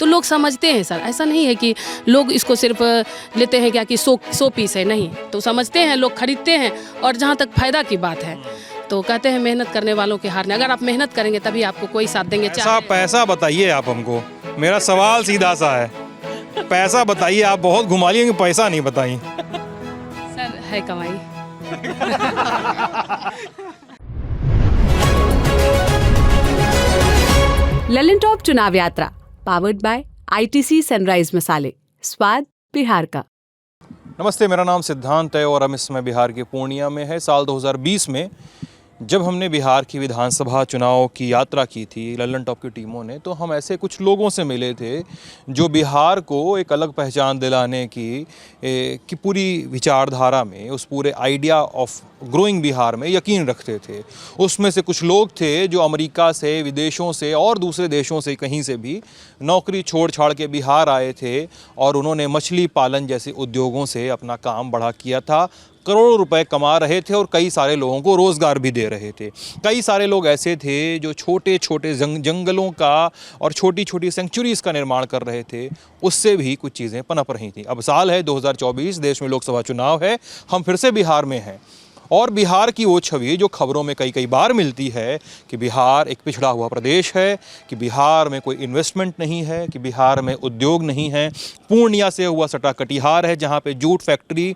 तो लोग समझते हैं सर, ऐसा नहीं है कि लोग इसको सिर्फ लेते हैं क्या कि 100 पीस है, नहीं, तो समझते हैं, लोग खरीदते हैं। और जहाँ तक फ़ायदा की बात है तो कहते हैं मेहनत करने वालों के हार नहीं। अगर आप मेहनत करेंगे तभी आपको कोई साथ देंगे। पैसा बताइए आप हमको, मेरा सवाल सीधा सा है, पैसा बताइए। आप बहुत घुमा लिए, पैसा नहीं बताई। सर है कमाई। ललन टॉप चुनाव यात्रा पावर्ड बाय ITC सनराइज मसाले, स्वाद बिहार का। नमस्ते, मेरा नाम सिद्धांत है और हम इस समय बिहार के पूर्णिया में है। साल 2020 में जब हमने बिहार की विधानसभा चुनाव की यात्रा की थी ललन टॉप की टीमों ने, तो हम ऐसे कुछ लोगों से मिले थे जो बिहार को एक अलग पहचान दिलाने की पूरी विचारधारा में, उस पूरे आइडिया ऑफ ग्रोइंग बिहार में यकीन रखते थे। उसमें से कुछ लोग थे जो अमेरिका से, विदेशों से और दूसरे देशों से कहीं से भी नौकरी छोड़ छाड़ के बिहार आए थे और उन्होंने मछली पालन जैसे उद्योगों से अपना काम बढ़ा किया था, करोड़ों रुपए कमा रहे थे और कई सारे लोगों को रोज़गार भी दे रहे थे। कई सारे लोग ऐसे थे जो छोटे छोटे जंगलों का और छोटी छोटी सेंचुरीज़ का निर्माण कर रहे थे, उससे भी कुछ चीज़ें पनप रही थी। अब साल है 2024, देश में लोकसभा चुनाव है, हम फिर से बिहार में हैं और बिहार की वो छवि जो खबरों में कई बार मिलती है कि बिहार एक पिछड़ा हुआ प्रदेश है, कि बिहार में कोई इन्वेस्टमेंट नहीं है, कि बिहार में उद्योग नहीं है। पूर्णिया से हुआ सटा कटिहार है जहाँ पे जूट फैक्ट्री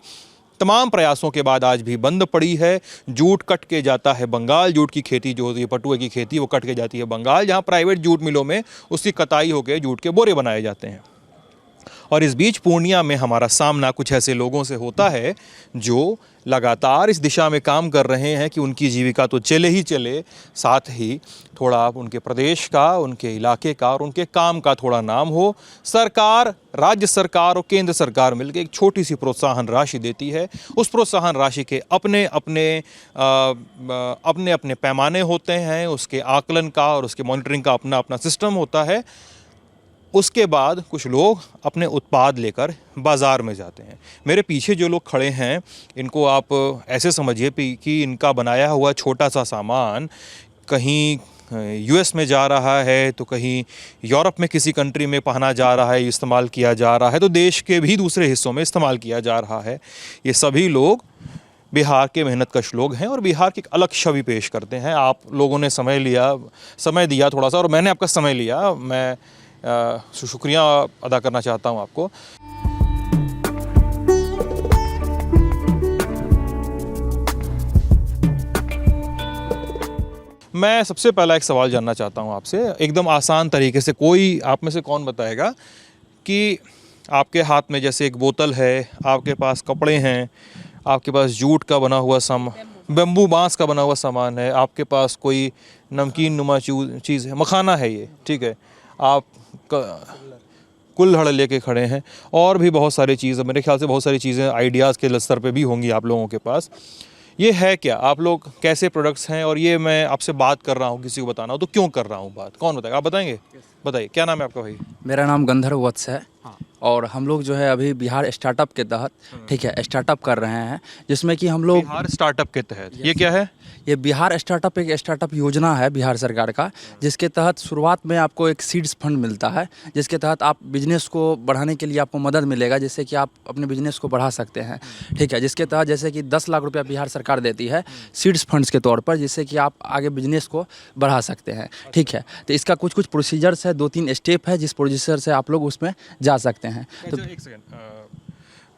तमाम प्रयासों के बाद आज भी बंद पड़ी है। जूट कट के जाता है बंगाल, जूट की खेती जो होती है, पटुए की खेती, वो कट के जाती है बंगाल, जहाँ प्राइवेट जूट मिलों में उसकी कताई होकर जूट के बोरे बनाए जाते हैं। और इस बीच पूर्णिया में हमारा सामना कुछ ऐसे लोगों से होता है जो लगातार इस दिशा में काम कर रहे हैं कि उनकी जीविका तो चले ही चले, साथ ही थोड़ा उनके प्रदेश का, उनके इलाके का और उनके काम का थोड़ा नाम हो। सरकार, राज्य सरकार और केंद्र सरकार मिलकर एक छोटी सी प्रोत्साहन राशि देती है। उस प्रोत्साहन राशि के अपने अपने पैमाने होते हैं, उसके आकलन का और उसके मॉनिटरिंग का अपना अपना सिस्टम होता है। उसके बाद कुछ लोग अपने उत्पाद लेकर बाज़ार में जाते हैं। मेरे पीछे जो लोग खड़े हैं इनको आप ऐसे समझिए कि इनका बनाया हुआ छोटा सा सामान कहीं US में जा रहा है, तो कहीं यूरोप में किसी कंट्री में पहना जा रहा है, इस्तेमाल किया जा रहा है, तो देश के भी दूसरे हिस्सों में इस्तेमाल किया जा रहा है। ये सभी लोग बिहार के मेहनतकश लोग हैं और बिहार की एक अलग छवि पेश करते हैं। आप लोगों ने समय दिया थोड़ा सा और मैंने आपका समय लिया, मैं शुक्रिया अदा करना चाहता हूं आपको। मैं सबसे पहला एक सवाल जानना चाहता हूं आपसे, एकदम आसान तरीके से। कोई आप में से कौन बताएगा कि आपके हाथ में जैसे एक बोतल है, आपके पास कपड़े हैं, आपके पास जूट का बना हुआ बेम्बू बांस का बना हुआ सामान है, आपके पास कोई नमकीन नुमा चीज़ है, मखाना है ये, ठीक है, आप कुल्हड़ लेके खड़े हैं और भी बहुत सारी चीज़ें, मेरे ख्याल से बहुत सारी चीज़ें आइडियाज़ के स्तर पे भी होंगी आप लोगों के पास। ये है क्या, आप लोग कैसे प्रोडक्ट्स हैं? और ये मैं आपसे बात कर रहा हूँ, किसी को बताना हो तो क्यों कर रहा हूँ बात, कौन बताएगा? आप बताएंगे? बताइए, क्या नाम है आपका भाई? मेरा नाम गंधर्व वत्स है। हाँ। और हम लोग जो है अभी बिहार स्टार्टअप के तहत, ठीक है, स्टार्टअप कर रहे हैं, जिसमें कि हम लोग बिहार स्टार्टअप के तहत, ये क्या है? ये बिहार स्टार्टअप एक स्टार्टअप योजना है बिहार सरकार का, जिसके तहत शुरुआत में आपको एक सीड्स फंड मिलता है, जिसके तहत आप बिजनेस को बढ़ाने के लिए आपको मदद मिलेगा, जिससे कि आप अपने बिजनेस को बढ़ा सकते हैं, ठीक है। जिसके तहत जैसे कि 10 लाख रुपया बिहार सरकार देती है सीड्स फंड्स के तौर पर, जिससे कि आप आगे बिजनेस को बढ़ा सकते हैं, ठीक है। तो इसका कुछ प्रोसीजर्स है, 2-3 स्टेप है, जिस प्रोसीजर से आप लोग उसमें जा सकते हैं। तो एक सेकंड,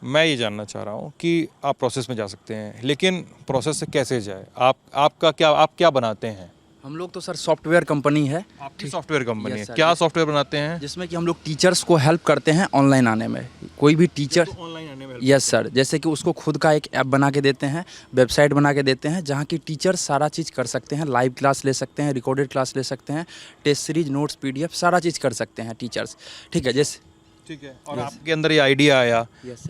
मैं ये जानना चाह रहा हूँ कि आप प्रोसेस में जा सकते हैं, लेकिन प्रोसेस से कैसे जाए? आप क्या बनाते हैं? हम लोग तो सर सॉफ्टवेयर कंपनी है। आपकी सॉफ्टवेयर कंपनी है? क्या सॉफ्टवेयर बनाते हैं? जिसमें कि हम लोग टीचर्स को हेल्प करते हैं ऑनलाइन आने में। कोई भी टीचर ऑनलाइन आने में? यस सर, जैसे कि उसको खुद का एक ऐप बना के देते हैं, वेबसाइट बना के देते हैं, जहाँ की टीचर सारा चीज़ कर सकते हैं। लाइव क्लास ले सकते हैं, रिकॉर्डेड क्लास ले सकते हैं, टेस्ट सीरीज, नोट्स, PDF सारा चीज़ कर सकते हैं टीचर्स, ठीक है। जैसे ठीक है, और आपके अंदर ये आइडिया आया,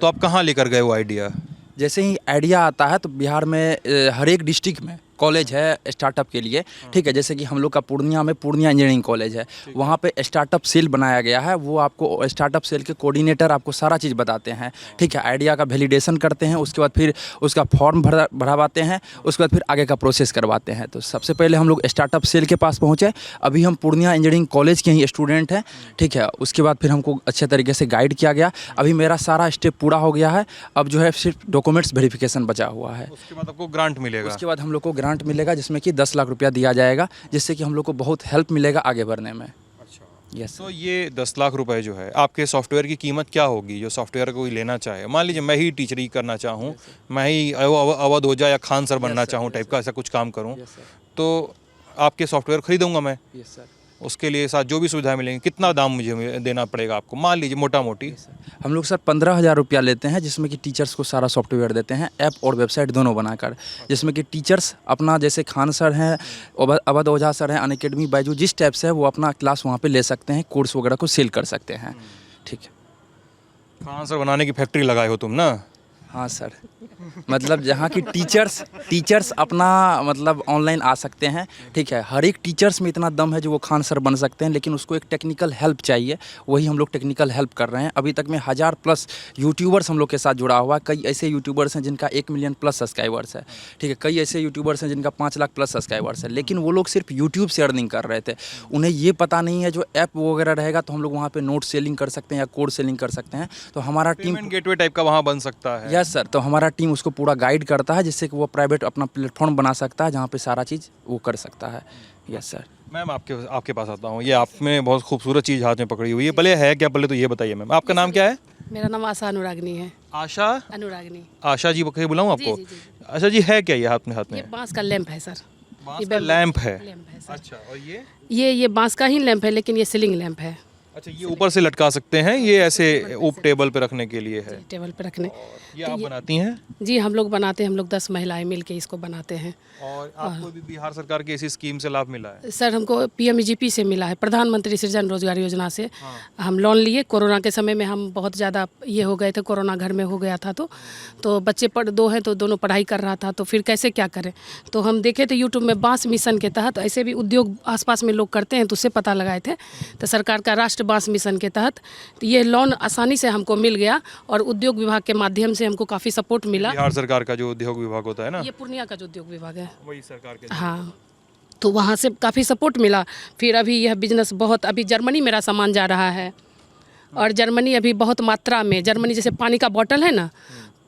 तो आप कहाँ लेकर गए वो आइडिया? जैसे ही आइडिया आता है तो बिहार में हर एक डिस्ट्रिक्ट में कॉलेज है स्टार्टअप के लिए, ठीक है। जैसे कि हम लोग का पूर्णिया में पूर्णिया इंजीनियरिंग कॉलेज है, वहाँ पे स्टार्टअप सेल बनाया गया है। वो आपको स्टार्टअप सेल के कोऑर्डिनेटर आपको सारा चीज़ बताते हैं, ठीक है। आइडिया का वैलिडेशन करते हैं, उसके बाद फिर उसका फॉर्म भरवाते हैं, उसके बाद फिर आगे का प्रोसेस करवाते हैं। तो सबसे पहले हम लोग स्टार्टअप सेल के पास पहुँचे। अभी हम पूर्णिया इंजीनियरिंग कॉलेज के ही स्टूडेंट हैं, ठीक है। उसके बाद फिर हमको अच्छे तरीके से गाइड किया गया। अभी मेरा सारा स्टेप पूरा हो गया है, अब जो है सिर्फ डॉक्यूमेंट्स वेरिफिकेशन बचा हुआ है। उसके बाद आपको ग्रांट मिलेगा। उसके बाद हम लोग को ग्रांट मिलेगा, जिसमें कि 10 लाख रुपया दिया जाएगा, जिससे कि हम लोग को बहुत हेल्प मिलेगा आगे बढ़ने में। अच्छा, यस। तो ये 10 लाख रुपए जो है आपके सॉफ्टवेयर की कीमत क्या होगी जो सॉफ्टवेयर कोई लेना चाहे? मान लीजिए मैं ही टीचरी करना चाहूँ, मैं ही अवध ओझा या खान सर बनना चाहूँ टाइप का ऐसा कुछ काम करूँ, तो आपके सॉफ्टवेयर खरीदूंगा मैं। Yes sir. उसके लिए साथ जो भी सुविधाएं मिलेंगी, कितना दाम मुझे देना पड़ेगा आपको? मान लीजिए मोटा मोटी हम लोग सर 15,000 रुपया लेते हैं, जिसमें कि टीचर्स को सारा सॉफ्टवेयर देते हैं, ऐप और वेबसाइट दोनों बनाकर, जिसमें कि टीचर्स अपना जैसे खान सर हैं, अवध ओझा सर हैं, अनअकैडमी बायजू जिस टाइप से है वो अपना क्लास वहाँ पे ले सकते हैं, कोर्स वगैरह को सेल कर सकते हैं, ठीक है। खान सर बनाने की फैक्ट्री लगाए हो तुम ना? हाँ सर, मतलब जहाँ की टीचर्स अपना मतलब ऑनलाइन आ सकते हैं, ठीक है। हर एक टीचर्स में इतना दम है जो वो खान सर बन सकते हैं, लेकिन उसको एक टेक्निकल हेल्प चाहिए, वही हम लोग टेक्निकल हेल्प कर रहे हैं। अभी तक में 1000+ यूट्यूबर्स हम लोग के साथ जुड़ा हुआ है। कई ऐसे यूट्यूबर्स हैं जिनका 1 मिलियन+ सब्सक्राइबर्स है, ठीक है। कई ऐसे यूट्यूबर्स हैं जिनका 5 लाख+ सब्सक्राइबर्स है, लेकिन वो लोग सिर्फ यूट्यूब से अर्निंग कर रहे थे। उन्हें ये पता नहीं है जो ऐप वगैरह रहेगा तो हम लोग वहाँ पर नोट सेलिंग कर सकते हैं या कोड सेलिंग कर सकते हैं। तो हमारा टीम पेमेंट गेटवे टाइप का वहाँ बन सकता है। यस सर, तो हमारा टीम उसको पूरा गाइड करता है, जिससे कि वो प्राइवेट अपना प्लेटफॉर्म बना सकता है जहाँ पे सारा चीज़ वो कर सकता है। Yes sir. मैम आपके पास आता हूँ। ये आपने बहुत खूबसूरत चीज़ हाथ में पकड़ी हुई है, पहले है क्या? पहले तो ये बताइए मैम, आपका नाम क्या है? मेरा नाम आशा अनुरागनी है। आशा? अनुरागनी। आशा जी कहीं बुलाऊँ आपको? जी, जी, आशा जी, है क्या ये हाथ में? ये बांस का लैंप है सर। बांस का लैंप है? लैंप है सर। अच्छा, और ये बांस का ही लैंप है, लेकिन ये सीलिंग लैंप है। अच्छा, ये ऊपर से लटका सकते हैं, ये ऐसे टेबल पे रखने के लिए है? टेबल पे रखने। ये आप बनाती हैं? जी, हम लोग बनाते हैं, हम लोग 10 महिलाएं मिलके इसको बनाते हैं। और आपको भी बिहार सरकार की ऐसी स्कीम से लाभ मिला है? सर हमको PMGP से मिला है, प्रधानमंत्री सृजन रोजगार योजना से। हम लोन लिए, कोरोना के समय में हम बहुत ज़्यादा ये हो गए थे, कोरोना घर में हो गया था, तो बच्चे 2 हैं तो दोनों पढ़ाई कर रहा था, तो फिर कैसे क्या करें, तो हम देखे थे यूट्यूब में बांस मिशन के तहत ऐसे भी उद्योग आसपास में लोग करते हैं, तो उससे पता लगाए थे। तो सरकार का राष्ट्र बांस मिशन के तहत तो ये लोन आसानी से हमको मिल गया, और उद्योग विभाग के माध्यम से हमको काफ़ी सपोर्ट मिला। बिहार सरकार का जो उद्योग विभाग होता है ना, ये पूर्णिया का जो उद्योग विभाग है, वही सरकार के। हाँ, तो वहाँ से काफ़ी सपोर्ट मिला। फिर अभी यह बिजनेस बहुत, अभी जर्मनी मेरा सामान जा रहा है, और जर्मनी अभी बहुत मात्रा में, जर्मनी जैसे पानी का बॉटल है ना,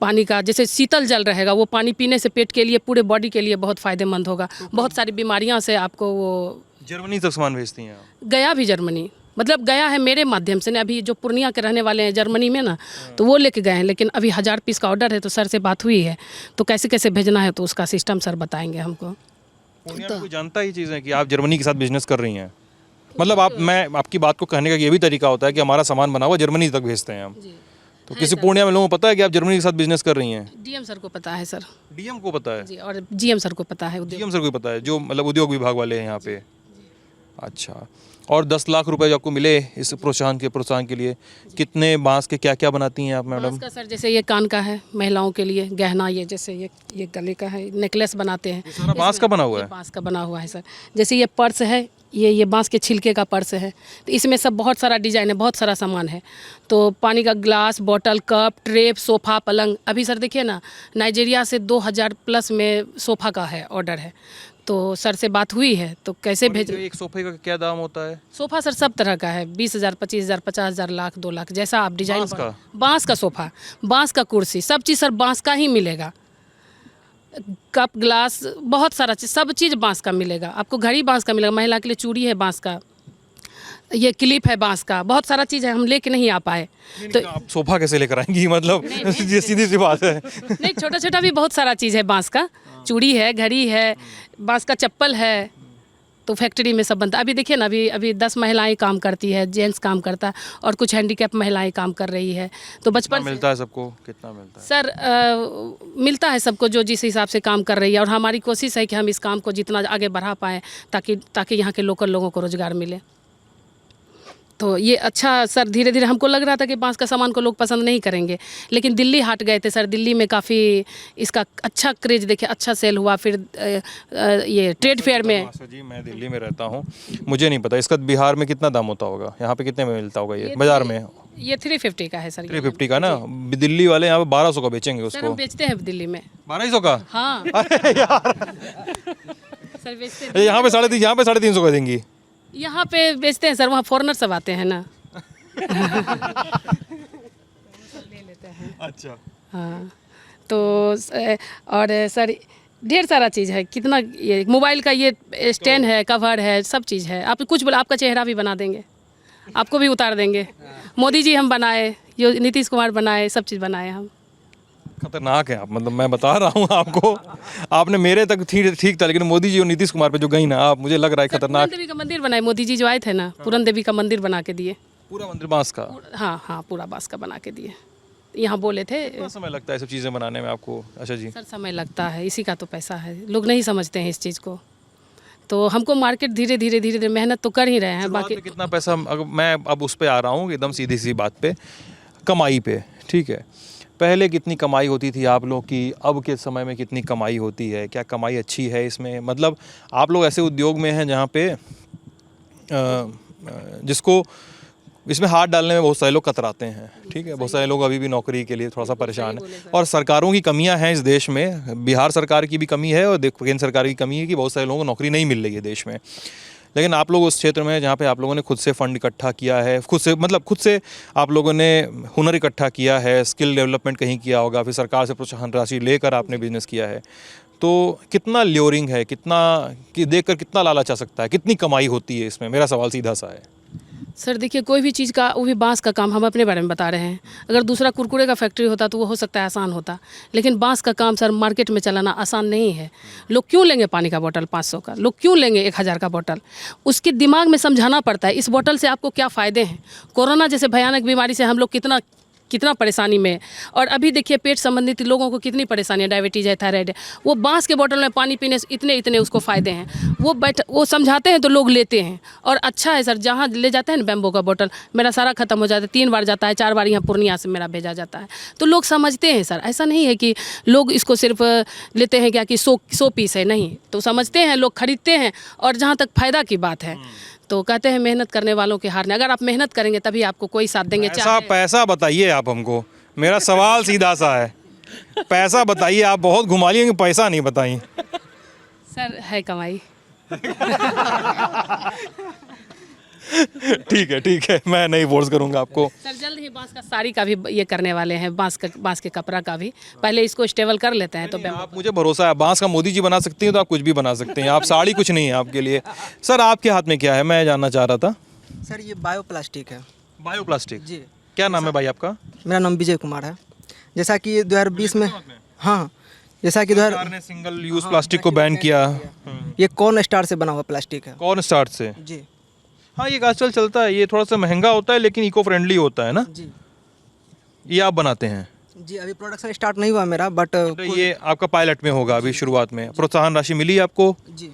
पानी का जैसे शीतल जल रहेगा, वो पानी पीने से पेट के लिए, पूरे बॉडी के लिए बहुत फ़ायदेमंद होगा। बहुत सारी बीमारियाँ से आपको वो जर्मनी तक सामान भेजती हैं आप? गया भी जर्मनी, मतलब गया है मेरे माध्यम से ना। अभी जो पूर्णिया के रहने वाले हैं जर्मनी में ना, तो वो लेके गए हैं, लेकिन अभी 1000 पीस का ऑर्डर है, तो सर से बात हुई है, तो कैसे कैसे भेजना है तो उसका सिस्टम सर बताएंगे हमको। पूर्णिया में कोई जानता ही चीज़ है कि आप जर्मनी के साथ बिजनेस कर रही हैं? मतलब मैं आपकी बात को कहने का ये भी तरीका होता है कि हमारा सामान बना हुआ जर्मनी तक भेजते हैं हम। तो किसी पूर्णिया में लोगों को पता है कि आप जर्मनी के साथ बिजनेस कर रही हैं? DM सर को पता है सर। DM को पता है? जी, और GM सर को पता है। GM सर को पता है, जो मतलब उद्योग विभाग वाले हैं यहाँ पे। अच्छा, और 10 लाख रुपए जो आपको मिले इस प्रोत्साहन के लिए, कितने बांस के क्या क्या बनाती हैं आप मैडम? बांस का सर जैसे ये कान का है महिलाओं के लिए गहना, ये जैसे ये गले का है, नेकलेस बनाते हैं। सारा बांस का बना हुआ है? बांस का बना हुआ है सर। जैसे ये पर्स है, ये बांस के छिलके का पर्स है, तो इसमें सब बहुत सारा डिजाइन है, बहुत सारा सामान है। तो पानी का glass, bottle, cup, trap, sofa, पलंग। अभी सर देखिए ना, नाइजीरिया से 2000+ में सोफ़ा का है ऑर्डर है, तो सर से बात हुई है, तो कैसे भेज। एक सोफे का क्या दाम होता है? सोफ़ा सर सब तरह का है, 20,000, 25,000, 50,000, लाख, 2 लाख, जैसा आप डिजाइन। बांस का सोफ़ा, बांस का कुर्सी, सब चीज़ सर बांस का ही मिलेगा। कप, ग्लास, बहुत सारा चीज़, सब चीज़ बांस का मिलेगा आपको। घड़ी बांस का मिलेगा, महिला के लिए चूड़ी है बांस का, ये क्लिप है बांस का, बहुत सारा चीज़ है, हम लेके नहीं आ पाए। तो आप सोफ़ा कैसे लेकर आएंगी? मतलब सीधी सी बात है। नहीं, छोटा छोटा भी बहुत सारा चीज़ है बांस का, चूड़ी है, घड़ी है, बांस का चप्पल है, तो फैक्ट्री में सब बनता है। अभी देखिए ना, अभी 10 महिलाएं काम करती है, जेंट्स काम करता है, और कुछ हैंडीकैप महिलाएं काम कर रही है। तो बचपन मिलता है सबको? कितना मिलता है सर? मिलता है सबको जो जिस हिसाब से काम कर रही है, और हमारी कोशिश है कि हम इस काम को जितना आगे बढ़ा पाएँ, ताकि यहाँ के लोकल लोगों को रोज़गार मिले। तो ये अच्छा सर, धीरे धीरे हमको लग रहा था कि बांस का सामान को लोग पसंद नहीं करेंगे, लेकिन दिल्ली हाट गए थे सर, दिल्ली में काफ़ी इसका अच्छा क्रेज देखे, अच्छा सेल हुआ। फिर ये ट्रेड फेयर में। मास्टर जी, मैं दिल्ली में रहता हूँ, मुझे नहीं पता इसका बिहार में कितना दाम होता होगा, यहाँ पे कितने में मिलता होगा ये बाजार में? ये 350 का है सर। 350 का ना, दिल्ली वाले यहाँ पे 1200 का बेचेंगे सर उसको। हम बेचते हैं दिल्ली में 1200 का? हाँ अरे यार, सर बेचते हैं। यहाँ पे 350 का देंगी। यहाँ पे बेचते हैं सर, वहाँ फॉरेनर सब आते हैं ना। ले लेते हैं। अच्छा। हाँ तो और सर ढेर सारा चीज़ है, कितना ये मोबाइल का ये स्टैंड है, कवर है, सब चीज़ है। आप कुछ बोला, आपका चेहरा भी बना देंगे, आपको भी उतार देंगे। मोदी जी हम बनाए, जो नीतीश कुमार बनाए, सब चीज़ बनाए हम। खतरनाक है आप, मतलब मैं बता रहा हूँ आपको, आपने मेरे तक ठीक था, लेकिन मोदी जी और नीतीश कुमार पे जो गई ना आप, मुझे लग रहा है खतरनाक। पूरन देवी का मंदिर बनाए मोदी जी जो आए थे ना, पूरन देवी का मंदिर बना के दिए। पूरा मंदिर बांस का? हाँ हाँ, पूरा बांस का बना के दिए। यहाँ बोले थे। कितना समय लगता है सब चीज़ें बनाने में आपको? अच्छा जी। सर समय लगता है, इसी का तो पैसा है, लोग नहीं समझते हैं इस चीज़ को। तो हमको मार्केट धीरे धीरे मेहनत तो कर ही रहे हैं। बाकी कितना पैसा, अगर मैं अब उस पे आ रहा हूँ एकदम सीधी सी बात पे, कमाई पे, ठीक है, पहले कितनी कमाई होती थी आप लोग की, अब के समय में कितनी कमाई होती है? क्या कमाई अच्छी है इसमें? मतलब आप लोग ऐसे उद्योग में हैं जहाँ पे जिसको इसमें हाथ डालने में बहुत सारे लोग कतराते हैं, ठीक है, बहुत सारे लोग अभी भी नौकरी के लिए थोड़ा सा परेशान है, और सरकारों की कमियां हैं इस देश में। बिहार सरकार की भी कमी है और केंद्र सरकार की कमी है कि बहुत सारे लोगों को नौकरी नहीं मिल रही है देश में। लेकिन आप लोग उस क्षेत्र में हैं जहाँ पे आप लोगों ने खुद से फंड इकट्ठा किया है, खुद से आप लोगों ने हुनर इकट्ठा किया है, स्किल डेवलपमेंट कहीं किया होगा, फिर सरकार से प्रोत्साहन राशि लेकर आपने बिजनेस किया है, तो कितना ल्योरिंग है, कितना कि देखकर कितना लालच आ सकता है, कितनी कमाई होती है इसमें? मेरा सवाल सीधा सा है। सर देखिए, कोई भी चीज़ का, वो भी बांस का काम, हम अपने बारे में बता रहे हैं। अगर दूसरा कुरकुरे का फैक्ट्री होता तो वो हो सकता है आसान होता, लेकिन बांस का काम सर मार्केट में चलाना आसान नहीं है। लोग क्यों लेंगे पानी का बोतल 500 का, लोग क्यों लेंगे 1000 का बोतल? उसके दिमाग में समझाना पड़ता है इस बोतल से आपको क्या फ़ायदे हैं। कोरोना जैसे भयानक बीमारी से हम लोग कितना परेशानी में, और अभी देखिए पेट संबंधित लोगों को कितनी परेशानी है, डायबिटीज़ है, थायराइड है। वो बांस के बोतल में पानी पीने से इतने उसको फ़ायदे हैं। वो समझाते हैं तो लोग लेते हैं, और अच्छा है सर, जहाँ ले जाते हैं ना बैम्बो का बोतल, मेरा सारा ख़त्म हो जाता है, 3 बार जाता है, 4 बार यहाँ पूर्णिया से मेरा भेजा जाता है। तो लोग समझते हैं सर, ऐसा नहीं है कि लोग इसको सिर्फ लेते हैं क्या कि 100 पीस है, नहीं, तो समझते हैं, लोग खरीदते हैं। और जहाँ तक फ़ायदा की बात है तो कहते हैं मेहनत करने वालों के हार नहीं। अगर आप मेहनत करेंगे तभी आपको कोई साथ देंगे। पैसा बताइए आप हमको, मेरा सवाल सीधा सा है, पैसा बताइए। आप बहुत घुमा लिए, पैसा नहीं बताइए। सर है कमाई। ठीक है, मैं नहीं फोर्स करूंगा आपको। सर जल्द ही बांस का साड़ी का भी ये करने वाले हैं, बांस के कपड़ा का भी। पहले इसको स्टेबल कर लेते हैं तो आप, मुझे भरोसा है, बांस का मोदी जी बना सकती हैं तो आप कुछ भी बना सकते हैं। आप साड़ी कुछ नहीं है आपके लिए। सर आपके हाथ में क्या है, मैं जानना चाह रहा था। सर ये बायोप्लास्टिक है। बायोप्लास्टिक जी। क्या नाम है भाई आपका? मेरा नाम विजय कुमार है। जैसा कि 2020 में, हाँ, जैसा कि सरकार ने सिंगल यूज प्लास्टिक को बैन किया। ये कॉर्न स्टार से बना हुआ प्लास्टिक है। कॉर्न स्टार्च से? जी हाँ, ये आजकल चलता है, ये थोड़ा सा महंगा होता है लेकिन इको फ्रेंडली होता है ना। जी ये आप बनाते हैं? जी, अभी प्रोडक्शन स्टार्ट नहीं हुआ मेरा, बट तो ये आपका पायलट में होगा अभी शुरुआत में। प्रोत्साहन राशि मिली आपको? जी।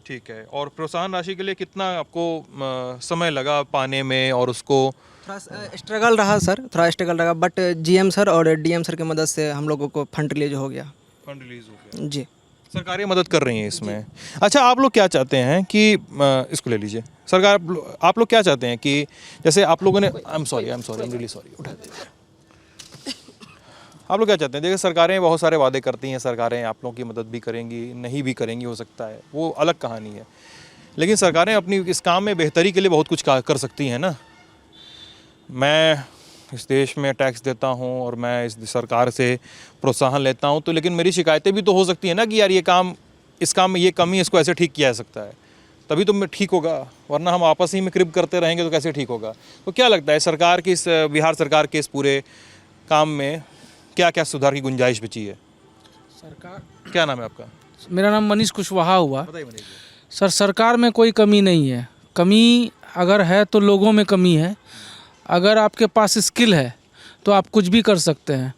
ठीक है, और प्रोत्साहन राशि के लिए कितना आपको समय लगा पाने में, और उसको? थोड़ा स्ट्रगल रहा सर, थोड़ा स्ट्रगल रहा, बट जीएम सर और डीएम सर की मदद से हम लोगों को फंड रिलीज हो गया। फंड रिलीज हो गया? जी। सरकारें मदद कर रही हैं इसमें। अच्छा, आप लोग क्या चाहते हैं कि इसको ले लीजिए सरकार, आप लोग क्या चाहते हैं कि जैसे आप लोगों ने, I am sorry, really sorry, उठा दीजिए। आप लोग क्या चाहते हैं? देखिए, सरकारें बहुत सारे वादे करती हैं, सरकारें आप लोगों की मदद भी करेंगी, नहीं भी करेंगी, हो सकता है, वो अलग कहानी है। लेकिन सरकारें अपनी इस काम में बेहतरी के लिए बहुत कुछ कर सकती हैं ना। मैं इस देश में टैक्स देता हूँ और मैं इस सरकार से प्रोत्साहन लेता हूँ, तो लेकिन मेरी शिकायतें भी तो हो सकती है ना कि यार इस काम में ये कमी, इसको ऐसे ठीक किया जा सकता है, तभी तो ठीक होगा, वरना हम आपस ही में क्रिप करते रहेंगे तो कैसे ठीक होगा। तो क्या लगता है सरकार की, इस बिहार सरकार के इस पूरे काम में क्या क्या सुधार की गुंजाइश बची है? सरकार, क्या नाम है आपका? मेरा नाम मनीष कुशवाहा हुआ। बताइए मनीष जी। सर सरकार में कोई कमी नहीं है, कमी अगर है तो लोगों में कमी है। अगर आपके पास स्किल है तो आप कुछ भी कर सकते हैं।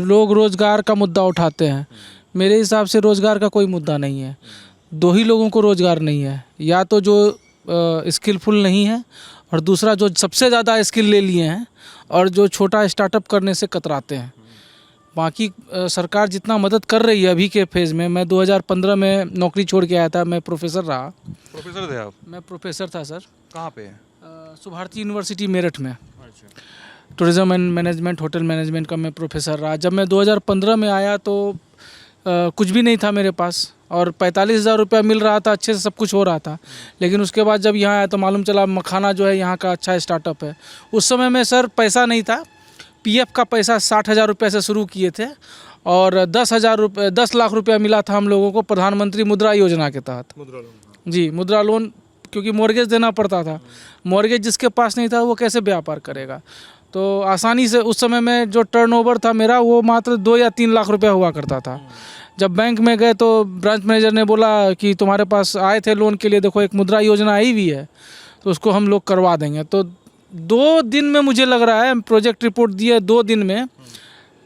लोग रोज़गार का मुद्दा उठाते हैं, मेरे हिसाब से रोज़गार का कोई मुद्दा नहीं है। 2 ही लोगों को रोज़गार नहीं है, या तो जो स्किलफुल नहीं है और दूसरा जो सबसे ज़्यादा स्किल ले लिए हैं और जो छोटा स्टार्टअप करने से कतराते हैं। बाकी सरकार जितना मदद कर रही है अभी के फेज़ में, मैं 2015 में नौकरी छोड़ के आया था, मैं प्रोफेसर रहा। प्रोफेसर थे आप? मैं प्रोफेसर था सर। कहाँ पे? सुभारती यूनिवर्सिटी मेरठ में tourism and management, hotel management का मैं प्रोफेसर रहा। जब मैं 2015 में आया तो कुछ भी नहीं था मेरे पास और 45,000 रुपया मिल रहा था, अच्छे से सब कुछ हो रहा था। लेकिन उसके बाद जब यहाँ आया तो मालूम चला मखाना जो है यहाँ का अच्छा स्टार्टअप है। उस समय में सर पैसा नहीं था, पीएफ का पैसा 60,000 रुपये से शुरू किए थे और 10 लाख रुपया मिला था हम लोगों को प्रधानमंत्री मुद्रा योजना के तहत। जी, मुद्रा लोन, क्योंकि मॉर्गेज देना पड़ता था। मॉर्गेज जिसके पास नहीं था वो कैसे व्यापार करेगा। तो आसानी से उस समय में जो टर्नओवर था मेरा वो मात्र 2 या 3 लाख रुपया हुआ करता था। जब बैंक में गए तो ब्रांच मैनेजर ने बोला कि तुम्हारे पास आए थे लोन के लिए, देखो एक मुद्रा योजना आई हुई है तो उसको हम लोग करवा देंगे। तो 2 दिन में मुझे लग रहा है, प्रोजेक्ट रिपोर्ट दिए 2 दिन में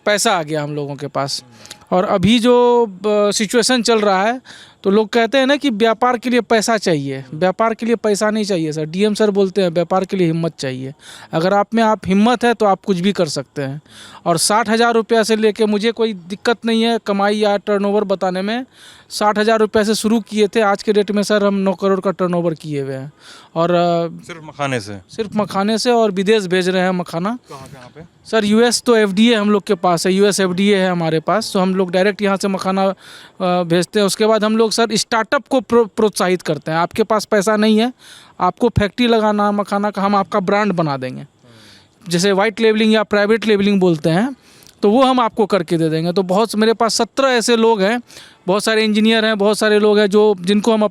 पैसा आ गया हम लोगों के पास। और अभी जो सिचुएशन चल रहा है तो लोग कहते हैं ना कि व्यापार के लिए पैसा चाहिए, व्यापार के लिए पैसा नहीं चाहिए सर। डीएम सर बोलते हैं व्यापार के लिए हिम्मत चाहिए। अगर आप में हिम्मत है तो आप कुछ भी कर सकते हैं। और 60,000 रुपया से लेके मुझे कोई दिक्कत नहीं है कमाई या टर्नओवर बताने में। 60,000 रुपये से शुरू किए थे, आज के डेट में सर हम 9 करोड़ का टर्नओवर किए हुए हैं। और सिर्फ मखाने से? सिर्फ मखाने से, और विदेश भेज रहे हैं मखाना। कहाँ पे? सर यूएस तो एफडीए हम लोग के पास है, यूएस एफडीए है हमारे पास, तो हम लोग डायरेक्ट यहाँ से मखाना भेजते हैं। उसके बाद हम लोग सर स्टार्टअप को प्रोत्साहित करते हैं। आपके पास पैसा नहीं है, आपको फैक्ट्री लगाना मखाना का, हम आपका ब्रांड बना देंगे। जैसे वाइट लेबलिंग या प्राइवेट लेबलिंग बोलते हैं, तो वो हम आपको करके दे देंगे। तो बहुत मेरे पास 17 ऐसे लोग हैं, बहुत सारे इंजीनियर हैं, बहुत सारे लोग हैं जो जिनको हम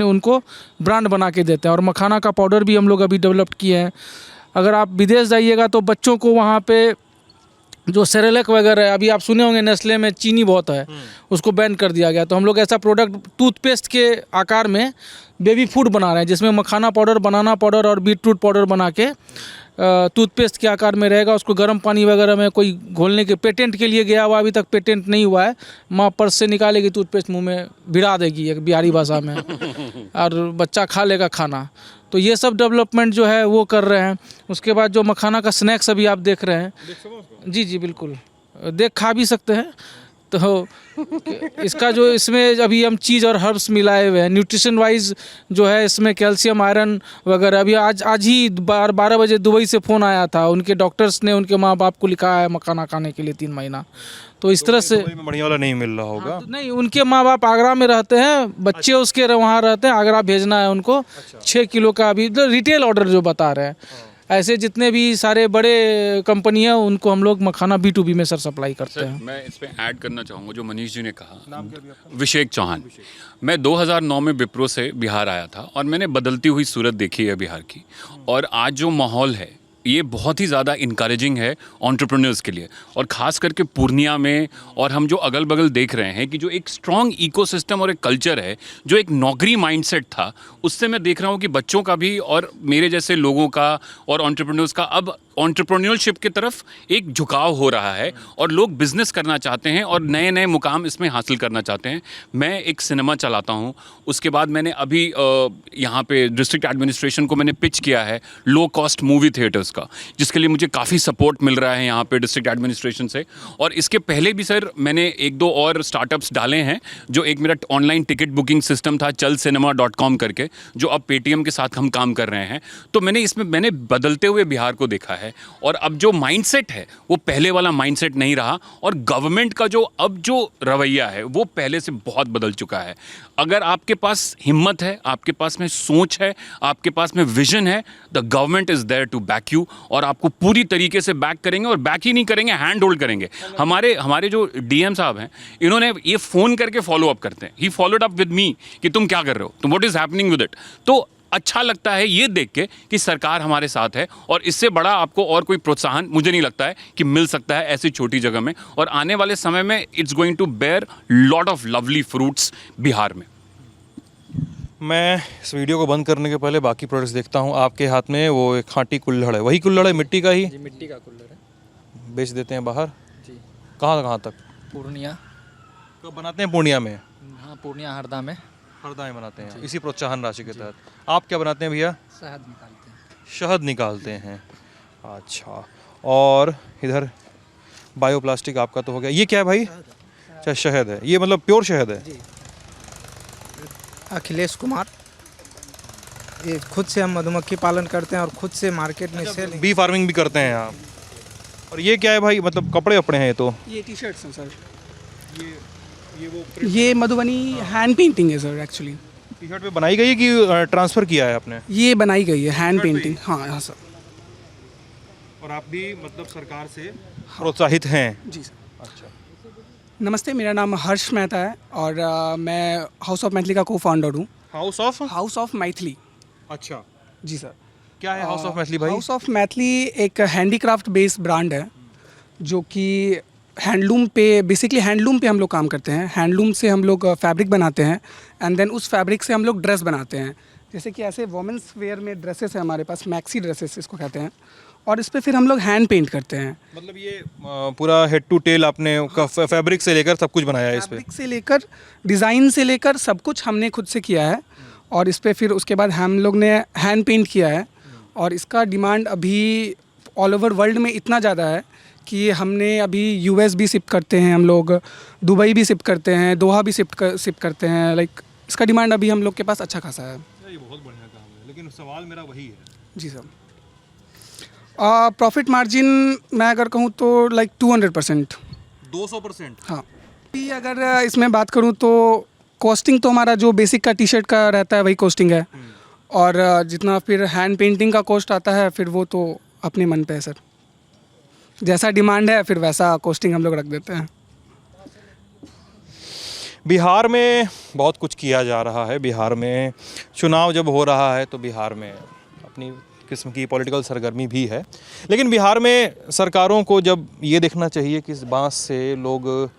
उनको ब्रांड बना के देते हैं। और मखाना का पाउडर भी हम लोग अभी डेवलप किए हैं। अगर आप विदेश जाइएगा तो बच्चों को वहाँ पे जो सेरेलैक वगैरह है, अभी आप सुने होंगे नेस्ले में चीनी बहुत है, उसको बैन कर दिया गया। तो हम लोग ऐसा प्रोडक्ट टूथपेस्ट के आकार में बेबी फूड बना रहे हैं, जिसमें मखाना पाउडर, बनाना पाउडर और बीटरूट पाउडर बना के टूथपेस्ट के आकार में रहेगा। उसको गर्म पानी वगैरह में कोई घोलने के, पेटेंट के लिए गया हुआ, अभी तक पेटेंट नहीं हुआ है। माँ पर्स से निकालेगी टूथपेस्ट, मुंह में भिड़ा देगी एक बिहारी भाषा में, और बच्चा खा लेगा खाना। तो ये सब डेवलपमेंट जो है वो कर रहे हैं। उसके बाद जो मखाना का स्नैक्स अभी आप देख रहे हैं, जी जी बिल्कुल, खा भी सकते हैं। तो इसका जो इसमें अभी हम चीज़ और हर्ब्स मिलाए हुए हैं, न्यूट्रिशन वाइज जो है इसमें कैल्शियम, आयरन वगैरह। अभी आज ही 12 बजे दुबई से फ़ोन आया था, उनके डॉक्टर्स ने उनके माँ बाप को लिखा है मखाना खाने के लिए 3 महीना। तो इस तरह से बढ़िया वाला नहीं मिल रहा होगा। तो नहीं, उनके माँ बाप आगरा में रहते हैं, बच्चे उसके वहाँ रहते हैं, आगरा भेजना है उनको। 6 किलो का अभी रिटेल ऑर्डर जो बता रहे हैं। ऐसे जितने भी सारे बड़े कंपनी हैं उनको हम लोग मखाना B2B में सर सप्लाई करते हैं। मैं इस पे ऐड करना चाहूँगा जो मनीष जी ने कहा। विशेक चौहान। मैं 2009 में विप्रो से बिहार आया था और मैंने बदलती हुई सूरत देखी है बिहार की। और आज जो माहौल है ये बहुत ही ज़्यादा इनकरेजिंग है एंटरप्रेन्योर्स के लिए, और ख़ास करके पूर्णिया में। और हम जो अगल बगल देख रहे हैं कि जो एक स्ट्रॉन्ग इकोसिस्टम और एक कल्चर है, जो एक नौकरी माइंडसेट था, उससे मैं देख रहा हूँ कि बच्चों का भी और मेरे जैसे लोगों का और एंटरप्रेन्योर्स का अब एंटरप्रेन्योरशिप की तरफ एक झुकाव हो रहा है और लोग बिजनेस करना चाहते हैं और नए नए मुकाम इसमें हासिल करना चाहते हैं। मैं एक सिनेमा चलाता हूँ, उसके बाद मैंने अभी यहाँ पे डिस्ट्रिक्ट एडमिनिस्ट्रेशन को मैंने पिच किया है लो कॉस्ट मूवी थिएटर्स का, जिसके लिए मुझे काफ़ी सपोर्ट मिल रहा है यहाँ पे डिस्ट्रिक्ट एडमिनिस्ट्रेशन से। और इसके पहले भी सर मैंने 1-2 और स्टार्टअप्स डाले हैं। जो एक मेरा ऑनलाइन टिकट बुकिंग सिस्टम था chalcinema.com करके, जो अब पेटीएम के साथ हम काम कर रहे हैं। तो मैंने बदलते हुए बिहार को देखा है। और अब जो माइंडसेट है वो पहले वाला माइंडसेट नहीं रहा, और गवर्नमेंट का जो अब जो रवैया है वो पहले से बहुत बदल चुका है। अगर आपके पास हिम्मत है, आपके पास में सोच है, आपके पास में विजन है, the government is there to back you, और आपको पूरी तरीके से बैक करेंगे। और बैक ही नहीं करेंगे, हैंड होल्ड करेंगे। हमारे जो डीएम साहब हैं, इन्होंने ये फ़ोन करके फॉलो अप करते हैं। He followed up with me कि तुम क्या कर रहे हो, तो what is happening with it. तो अच्छा लगता है ये देख के कि सरकार हमारे साथ है, और इससे बड़ा आपको और कोई प्रोत्साहन मुझे नहीं लगता है कि मिल सकता है ऐसी छोटी जगह में। और आने वाले समय में it's going to bear lot of lovely fruits Bihar में। मैं इस वीडियो को बंद करने के पहले बाकी प्रोडक्ट्स देखता हूँ। आपके हाथ में वो एक खांटी कुल्हड़ है, वही कुल्हड़ है मिट्टी का ही? जी, मिट्टी का कुल्हड़ है। बेच देते हैं बाहर? जी। कहाँ तक? पूर्णिया। कब बनाते हैं? पूर्णिया में? हाँ, पूर्णिया हरदा में। हरदा में बनाते हैं, इसी प्रोत्साहन राशि के तहत। आप क्या बनाते हैं भैया? शहद निकालते हैं। शहद निकालते हैं, अच्छा। और इधर बायोप्लास्टिक आपका तो हो गया। ये क्या है भाई? अच्छा, शहद है ये, मतलब प्योर शहद है। अखिलेश कुमार, ये खुद से हम मधुमक्खी पालन करते हैं और खुद से मार्केट में सेल। बी फार्मिंग भी करते हैं आप। और ये क्या है भाई, मतलब कपड़े अपने हैं ये तो? ये टी शर्ट्स हैं सर। ये मधुबनी हैंड पेंटिंग है सर एक्चुअली। टी शर्ट पे बनाई गई है कि ट्रांसफ़र किया है आपने? ये बनाई गई है हैंड पेंटिंग। हाँ सर। और आप भी मतलब सरकार से प्रोत्साहित हैं? जी सर। अच्छा। नमस्ते, मेरा नाम हर्ष मेहता है और मैं हाउस ऑफ मैथिली का को फाउंडर हूँ। House of Maithili. अच्छा, जी सर। क्या है हाउस ऑफ मैथिली भाई? हाउस ऑफ मैथिली एक हैंडीक्राफ्ट बेस्ड ब्रांड है जो कि हैंडलूम पे, बेसिकली हैंडलूम पे हम लोग काम करते हैं। हैंडलूम से हम लोग फैब्रिक बनाते हैं एंड देन उस फैब्रिक से हम लोग ड्रेस बनाते हैं। जैसे कि ऐसे वुमेंस वेयर में ड्रेसेस है हमारे पास, मैक्सी ड्रेसेस इसको कहते हैं, और इस पे फिर हम लोग हैंड पेंट करते हैं। मतलब ये पूरा हेड टू टेल आपने फैब्रिक से लेकर सब कुछ बनाया है इस पे? फैब्रिक से लेकर डिज़ाइन से लेकर सब कुछ हमने खुद से किया है और इस पे फिर उसके बाद हम लोग ने हैंड पेंट किया है। और इसका डिमांड अभी ऑल ओवर वर्ल्ड में इतना ज़्यादा है कि हमने अभी यूएस भी शिप करते हैं हम लोग, दुबई भी शिप करते हैं, दोहा भी शिप करते हैं। लाइक इसका डिमांड अभी हम लोग के पास अच्छा खासा है। ये बहुत बढ़िया काम है, लेकिन सवाल मेरा वही है। जी सर। प्रॉफिट मार्जिन मैं अगर कहूँ तो लाइक 200%। 200%? हाँ। अभी अगर इसमें बात करूँ तो कॉस्टिंग तो हमारा जो बेसिक का टी शर्ट का रहता है वही कॉस्टिंग है, और जितना फिर हैंड पेंटिंग का कॉस्ट आता है फिर वो तो अपने मन पे है सर। जैसा डिमांड है फिर वैसा कॉस्टिंग हम लोग रख देते हैं। बिहार में बहुत कुछ किया जा रहा है। बिहार में चुनाव जब हो रहा है तो बिहार में अपनी किस्म की पॉलिटिकल सरगर्मी भी है, लेकिन बिहार में सरकारों को जब ये देखना चाहिए कि इस बांस से लोग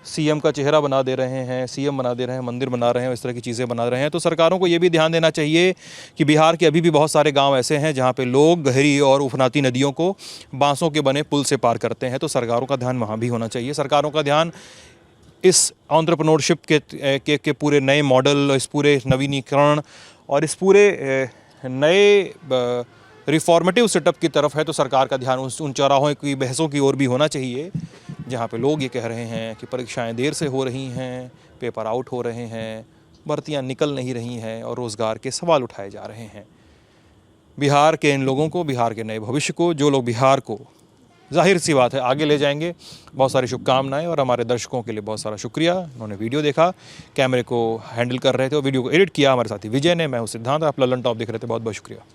सीएम का चेहरा बना दे रहे हैं, सीएम बना दे रहे हैं, मंदिर बना रहे हैं, इस तरह की चीज़ें बना रहे हैं, तो सरकारों को ये भी ध्यान देना चाहिए कि बिहार के अभी भी बहुत सारे गांव ऐसे हैं जहां पे लोग गहरी और उफनाती नदियों को बांसों के बने पुल से पार करते हैं। तो सरकारों का ध्यान वहाँ भी होना चाहिए। सरकारों का ध्यान इस एंटरप्रेन्योरशिप के पूरे नए मॉडल, इस पूरे नवीनीकरण और इस पूरे नए रिफॉर्मेटिव सेटअप की तरफ है। तो सरकार का ध्यान उन चौराहों की बहसों की ओर भी होना चाहिए जहाँ पे लोग ये कह रहे हैं कि परीक्षाएं देर से हो रही हैं, पेपर आउट हो रहे हैं, भर्तियां निकल नहीं रही हैं और रोज़गार के सवाल उठाए जा रहे हैं। बिहार के इन लोगों को, बिहार के नए भविष्य को, जो लोग बिहार को जाहिर सी बात है आगे ले जाएंगे, बहुत सारी शुभकामनाएं। और हमारे दर्शकों के लिए बहुत सारा शुक्रिया, उन्होंने वीडियो देखा, कैमरे को हैंडल कर रहे थे और वीडियो को एडिट किया हमारे साथी विजय ने। मैं हूँ सिद्धांत, आप लल्लन टॉप देख रहे थे। बहुत बहुत शुक्रिया।